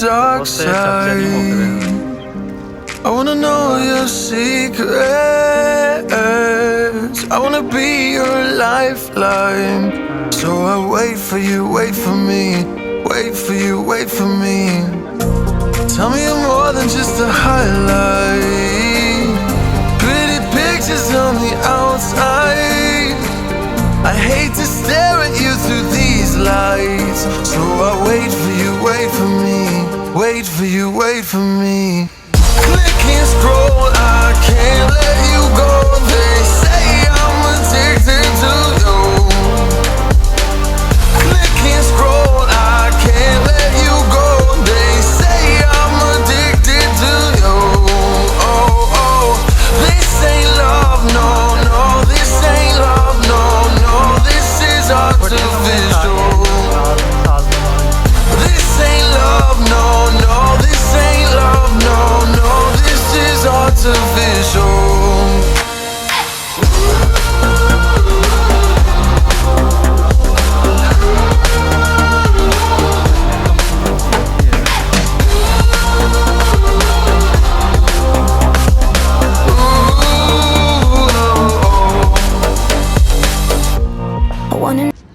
dark बहुत से चर्चा नहीं हो रहे हैं। side. I wanna know your secrets. I wanna be your lifeline. So I wait for you, wait for me. Wait for you, wait for me. Tell me you're more than just a highlight. Pretty pictures on the outside. I hate to stare at you through these lights. So I wait for you, wait for me. Wait for you, wait for me. Click and scroll, I can't